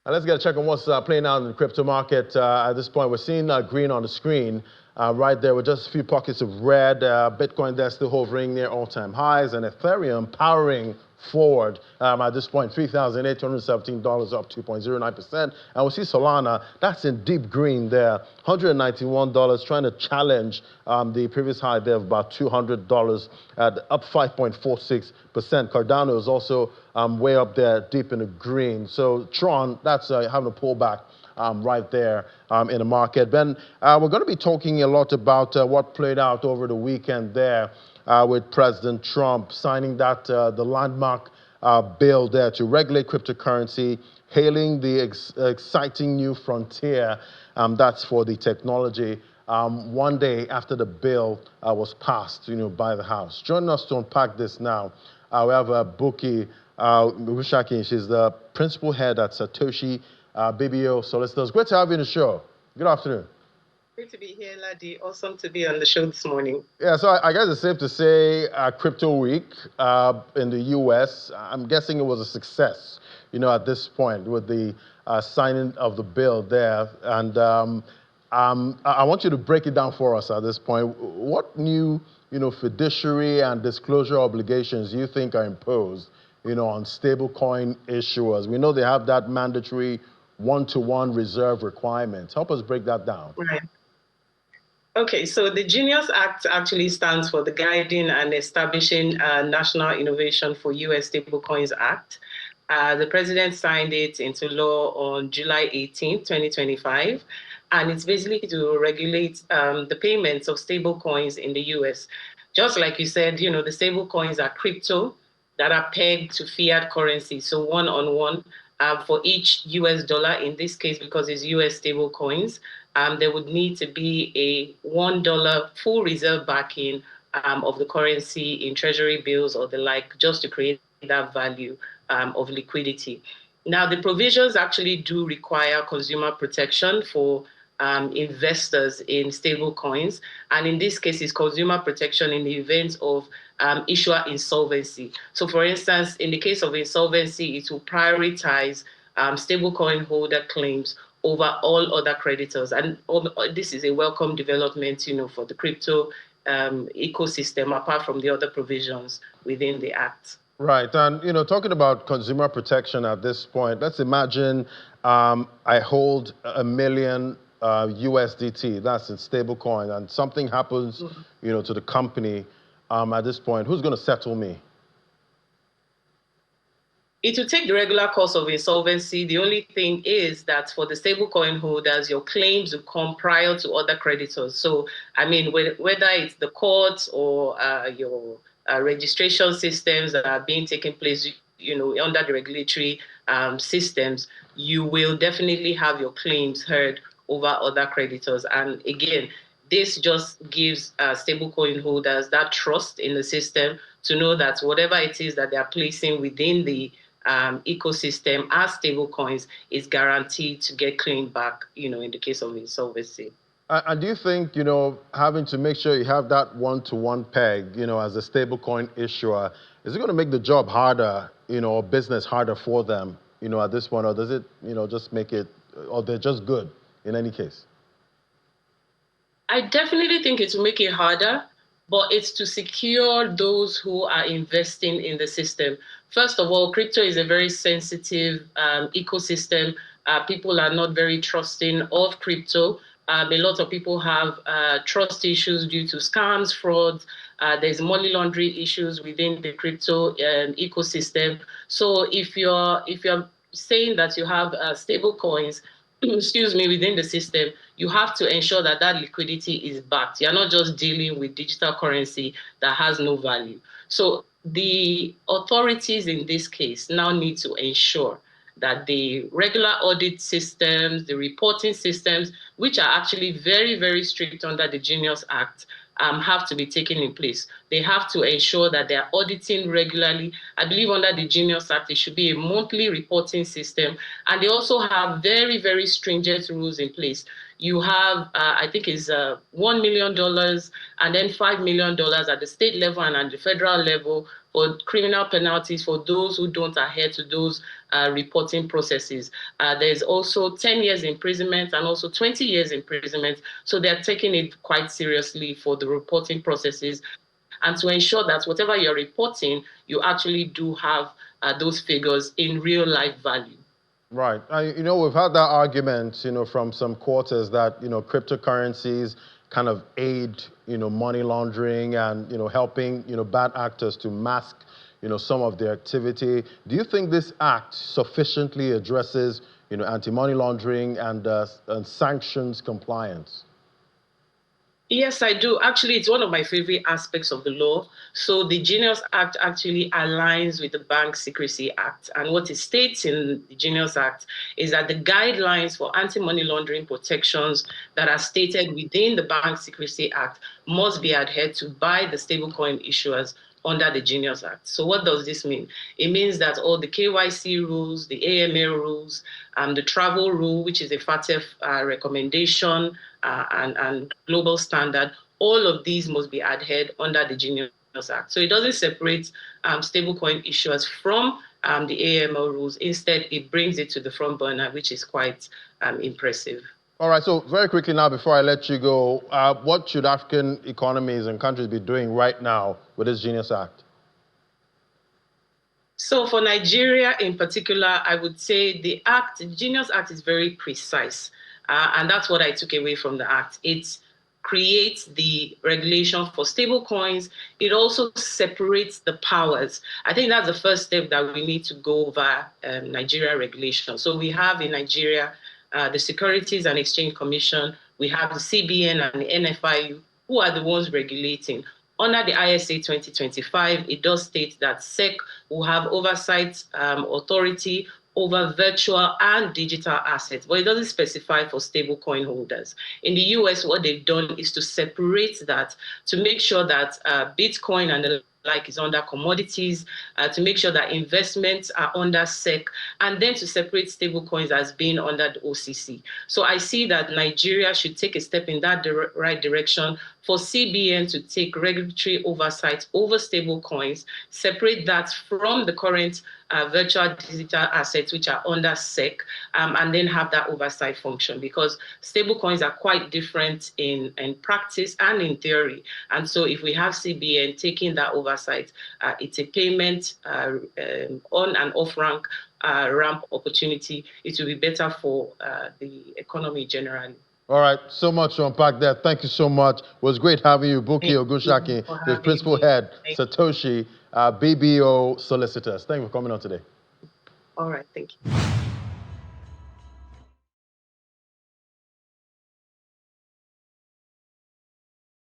And let's get a check on what's playing out in the crypto market. At this point, we're seeing green on the screen right there with just a few pockets of red. Bitcoin there still hovering near all-time highs, and Ethereum powering forward at this point, $3,817, up 2.09%. And we see Solana, that's in deep green there, $191, trying to challenge the previous high there of about $200, up 5.46%. Cardano is also way up there, deep in the green. So Tron, that's having a pullback right there in the market. Ben, we're going to be talking a lot about what played out over the weekend there with President Trump signing that the landmark bill there to regulate cryptocurrency, hailing the exciting new frontier that's for the technology. One day after the bill was passed, by the House. Joining us to unpack this now, we have Buki Ogunsakin. She's the principal head at Satoshi BBO Solicitors. Great to have you on the show. Good afternoon. Great to be here, Ladi. Awesome to be on the show this morning. Yeah, so I guess it's safe to say Crypto Week in the U.S., I'm guessing it was a success, at this point with the signing of the bill there. And I want you to break it down for us at this point. What new, fiduciary and disclosure obligations do you think are imposed, on stablecoin issuers? We know they have that mandatory one-to-one reserve requirement. Help us break that down. Right. Okay, so the Genius Act actually stands for the Guiding and Establishing National Innovation for U.S. Stablecoins Act. The president signed it into law on July 18, 2025, and it's basically to regulate the payments of stablecoins in the U.S. Just like you said, the stablecoins are crypto that are pegged to fiat currency, so one-on-one. For each US dollar, in this case, because it's US stable coins, there would need to be a $1 full reserve backing of the currency in treasury bills or the like, just to create that value of liquidity. Now, the provisions actually do require consumer protection for investors in stable coins. And in this case, it's consumer protection in the event of issuer insolvency. So for instance, in the case of insolvency, it will prioritize stablecoin holder claims over all other creditors. And this is a welcome development, for the crypto ecosystem, apart from the other provisions within the Act. Right, and talking about consumer protection at this point, let's imagine I hold $1 million USDT, that's in stablecoin, and something happens, to the company at this point. Who's going to settle me? It will take the regular course of insolvency. The only thing is that for the stablecoin holders, your claims will come prior to other creditors. So, whether it's the courts or your registration systems that are being taken place, under the regulatory systems, you will definitely have your claims heard over other creditors. And again, this just gives stablecoin holders that trust in the system to know that whatever it is that they are placing within the ecosystem as stablecoins is guaranteed to get claimed back, in the case of insolvency. And do you think, having to make sure you have that one-to-one peg, as a stablecoin issuer, is it going to make the job harder, or business harder for them, at this point, or does it, just make it, or they're just good in any case? I definitely think it will make it harder, but it's to secure those who are investing in the system. First of all, crypto is a very sensitive ecosystem. People are not very trusting of crypto. A lot of people have trust issues due to scams, frauds. There's money laundering issues within the crypto ecosystem. So if you're saying that you have stable coins, within the system, you have to ensure that that liquidity is backed. You're not just dealing with digital currency that has no value. So the authorities in this case now need to ensure that the regular audit systems, the reporting systems, which are actually very, very strict under the Genius Act, have to be taken in place. They have to ensure that they are auditing regularly. I believe under the Genius Act, it should be a monthly reporting system. And they also have very, very stringent rules in place. you have, I think it's $1 million and then $5 million at the state level and at the federal level for criminal penalties for those who don't adhere to those reporting processes. There's also 10 years imprisonment and also 20 years imprisonment. So they're taking it quite seriously for the reporting processes and to ensure that whatever you're reporting, you actually do have those figures in real life value. Right. We've had that argument, from some quarters that, cryptocurrencies kind of aid, money laundering and, helping, bad actors to mask, some of their activity. Do you think this act sufficiently addresses, anti-money laundering and sanctions compliance? Yes, I do. Actually, it's one of my favorite aspects of the law. So the Genius Act actually aligns with the Bank Secrecy Act. And what it states in the Genius Act is that the guidelines for anti-money laundering protections that are stated within the Bank Secrecy Act must be adhered to by the stablecoin issuers under the Genius Act. So what does this mean? It means that all the KYC rules, the AML rules, the travel rule, which is a FATF recommendation and global standard, all of these must be adhered under the Genius Act. So it doesn't separate stablecoin issuers from the AML rules. Instead, it brings it to the front burner, which is quite impressive. All right, so very quickly now, before I let you go, what should African economies and countries be doing right now with this Genius Act? So for Nigeria in particular, I would say the Genius Act is very precise. And that's what I took away from the act. It creates the regulation for stable coins. It also separates the powers. I think that's the first step that we need to go over Nigeria regulation. So we have in Nigeria the Securities and Exchange Commission, we have the CBN and the NFIU, who are the ones regulating. Under the ISA 2025, it does state that SEC will have oversight authority over virtual and digital assets, but it doesn't specify for stablecoin holders. In the US, what they've done is to separate that to make sure that Bitcoin and the like is under commodities, to make sure that investments are under SEC, and then to separate stablecoins as being under the OCC. So I see that Nigeria should take a step in that right direction for CBN to take regulatory oversight over stablecoins, separate that from the current virtual digital assets which are under SEC, and then have that oversight function, because stablecoins are quite different in practice and in theory. And so if we have CBN taking that oversight, it's a payment on and off ramp opportunity. It will be better for the economy generally. All right, so much to unpack there. Thank you so much. It was great having you, Buki Ogunsakin, the principal head, Satoshi, BBO Solicitors. Thank you for coming on today. All right, thank you.